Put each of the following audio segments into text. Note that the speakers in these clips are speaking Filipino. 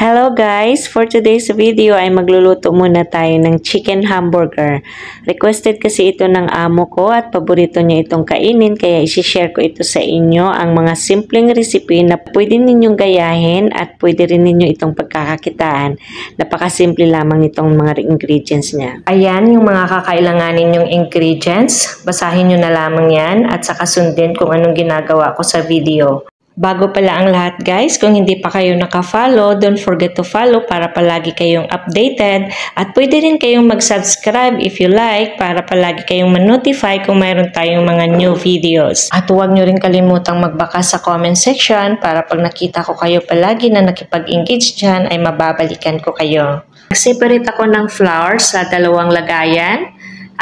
Hello guys! For today's video ay magluluto muna tayo ng chicken hamburger. Requested kasi ito ng amo ko at paborito niya itong kainin kaya isi-share ko ito sa inyo ang mga simpleng recipe na pwede ninyong gayahin at pwede rin ninyo itong pagkakakitaan. Napakasimple lamang nitong mga ingredients niya. Ayan yung mga kakailanganin ninyong ingredients. Basahin nyo na lamang yan at saka sundin kung anong ginagawa ko sa video. Bago pala ang lahat guys, kung hindi pa kayo naka-follow, don't forget to follow para palagi kayong updated at pwede rin kayong mag-subscribe if you like para palagi kayong ma-notify kung mayroon tayong mga new videos. At huwag nyo rin kalimutang magbaka sa comment section para pag nakita ko kayo palagi na nakipag-engage dyan ay mababalikan ko kayo. Nag-separate ako ng flour sa dalawang lagayan.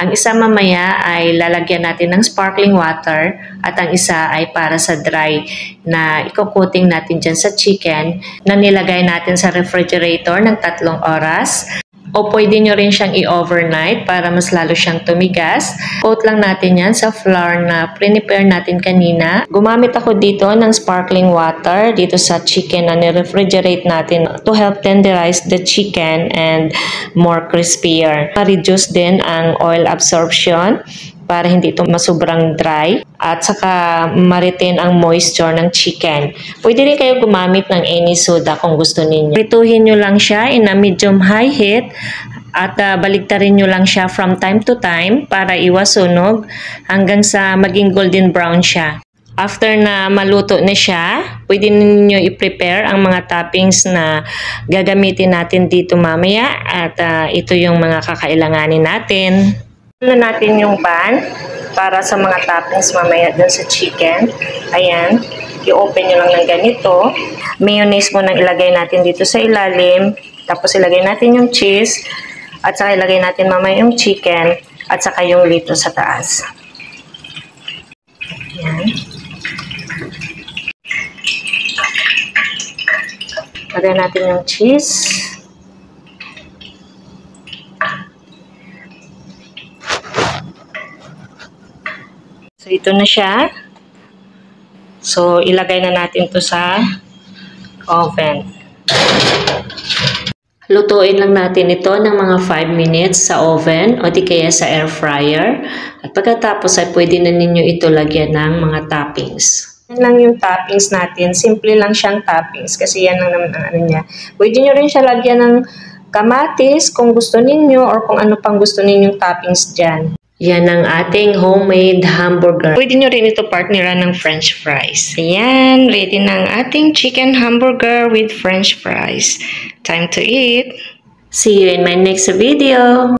Ang isa mamaya ay lalagyan natin ng sparkling water at ang isa ay para sa dry na ikukuting natin dyan sa chicken na nilagay natin sa refrigerator ng 3 oras. O pwede nyo rin siyang i-overnight para mas lalo siyang tumigas. Coat lang natin yan sa flour na prepare natin kanina. Gumamit ako dito ng sparkling water dito sa chicken na ni-refrigerate natin to help tenderize the chicken and more crispier. Ma-reduce din ang oil absorption para hindi ito masubrang dry at saka ma-retain ang moisture ng chicken. Pwede rin kayo gumamit ng any soda kung gusto niyo. Prituhin nyo lang siya in a medium-high heat at baligtarin nyo lang siya from time to time para iwas sunog hanggang sa maging golden brown siya. After na maluto na siya, pwede niyo i-prepare ang mga toppings na gagamitin natin dito mamaya at ito yung mga kakailanganin natin. Na natin yung pan para sa mga toppings mamaya dun sa chicken. Ayan, i-open nyo lang ng ganito. Mayonnaise muna ilagay natin dito sa ilalim. Tapos ilagay natin yung cheese. At saka ilagay natin mamaya yung chicken. At saka yung lito sa taas. Ayan. Lagay natin yung cheese. So, ito na siya. So, ilagay na natin to sa oven. Lutuin lang natin ito ng mga 5 minutes sa oven o di kaya sa air fryer. At pagkatapos ay pwede na ninyo ito lagyan ng mga toppings. Yan lang yung toppings natin. Simple lang siyang toppings kasi yan lang naman ang ano niya. Pwede nyo rin siya lagyan ng kamatis kung gusto ninyo or kung ano pang gusto ninyong toppings dyan. Yan ang ating homemade hamburger. Pwede nyo rin ito partneran ng french fries. Ayan, ready na ang ating chicken hamburger with french fries. Time to eat! See you in my next video!